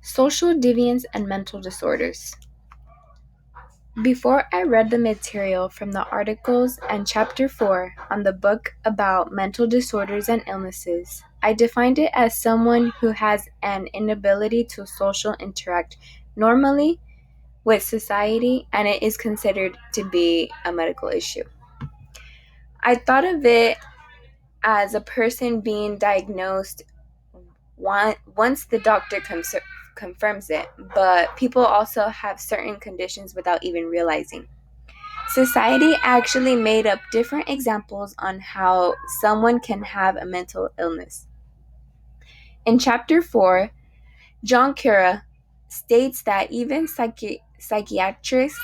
Social deviance and mental disorders. Before I read the material from the articles and Chapter 4 on the book about mental disorders and illnesses, I defined it as someone who has an inability to social interact normally with society, and it is considered to be a medical issue. I thought of it as a person being diagnosed once the doctor confirms it, but people also have certain conditions without even realizing. Society actually made up different examples on how someone can have a mental illness. In Chapter 4, John Cura states that even psychiatrists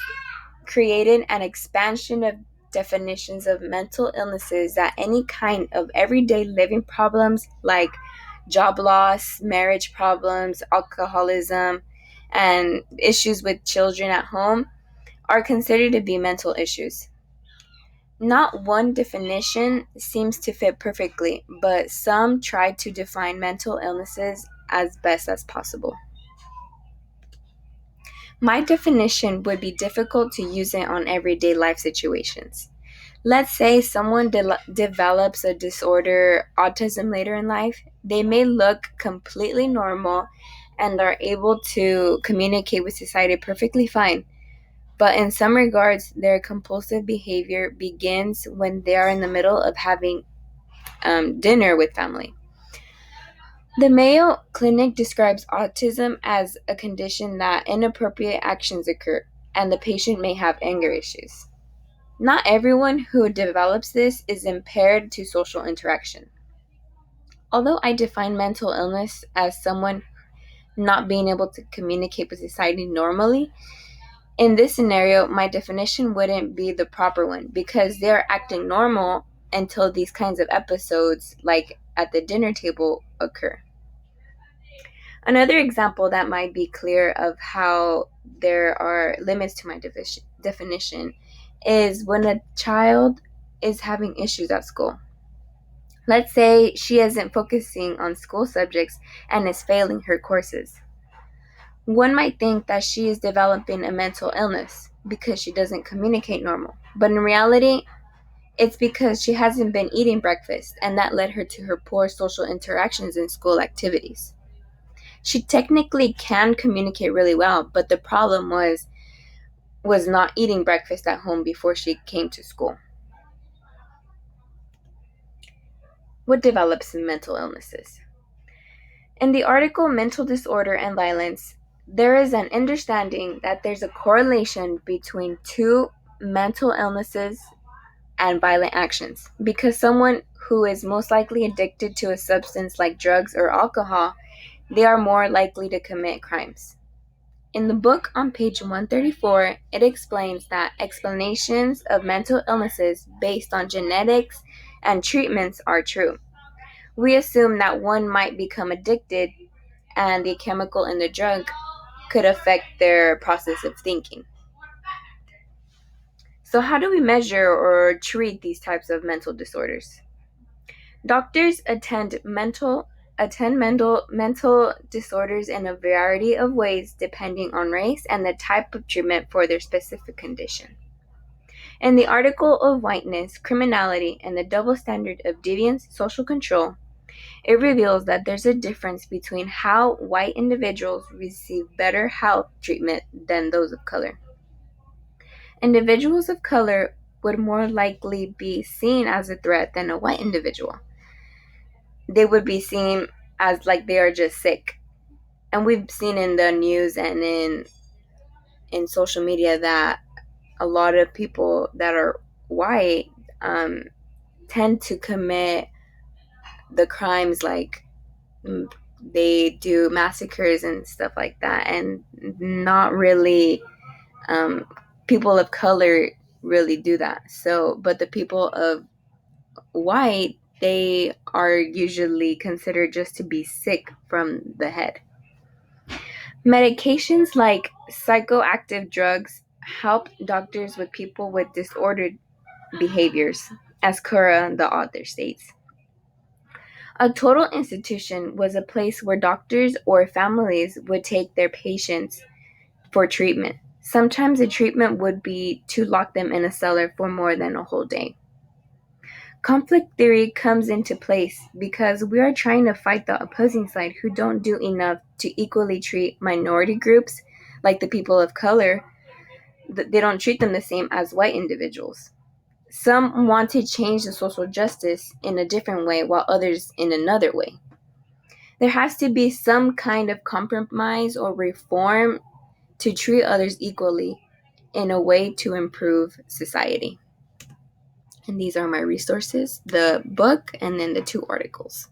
created an expansion of definitions of mental illnesses that any kind of everyday living problems like job loss, marriage problems, alcoholism, and issues with children at home are considered to be mental issues. Not one definition seems to fit perfectly, but some try to define mental illnesses as best as possible. My definition would be difficult to use it on everyday life situations. Let's say someone develops a disorder, autism, later in life. They may look completely normal and are able to communicate with society perfectly fine. But in some regards, their compulsive behavior begins when they are in the middle of having dinner with family. The Mayo Clinic describes autism as a condition that inappropriate actions occur, and the patient may have anger issues. Not everyone who develops this is impaired to social interaction. Although I define mental illness as someone not being able to communicate with society normally, in this scenario, my definition wouldn't be the proper one because they are acting normal until these kinds of episodes, like at the dinner table, occur. Another example that might be clear of how there are limits to my definition is when a child is having issues at school. Let's say she isn't focusing on school subjects and is failing her courses. One might think that she is developing a mental illness because she doesn't communicate normal. But in reality, it's because she hasn't been eating breakfast, and that led her to her poor social interactions in school activities. She technically can communicate really well, but the problem was not eating breakfast at home before she came to school. What develops in mental illnesses? In the article Mental Disorder and Violence, there is an understanding that there's a correlation between two mental illnesses and violent actions, because someone who is most likely addicted to a substance like drugs or alcohol, they are more likely to commit crimes. In the book on page 134, it explains that explanations of mental illnesses based on genetics and treatments are true. We assume that one might become addicted and the chemical in the drug could affect their process of thinking. So how do we measure or treat these types of mental disorders? Doctors attend mental disorders in a variety of ways depending on race and the type of treatment for their specific condition. In the article of Whiteness, Criminality, and the Double Standard of Deviance, Social Control, it reveals that there's a difference between how white individuals receive better health treatment than those of color. Individuals of color would more likely be seen as a threat than a white individual. They would be seen as like they are just sick. And we've seen in the news and in social media that a lot of people that are white tend to commit the crimes, like they do massacres and stuff like that, and not really people of color really do that. So, but the people of white, they are usually considered just to be sick from the head. Medications like psychoactive drugs help doctors with people with disordered behaviors, as Cura, the author, states. A total institution was a place where doctors or families would take their patients for treatment. Sometimes the treatment would be to lock them in a cellar for more than a whole day. Conflict theory comes into place because we are trying to fight the opposing side who don't do enough to equally treat minority groups, like the people of color. They don't treat them the same as white individuals. Some want to change the social justice in a different way, while others in another way. There has to be some kind of compromise or reform to treat others equally in a way to improve society. And these are my resources, the book and then the 2 articles.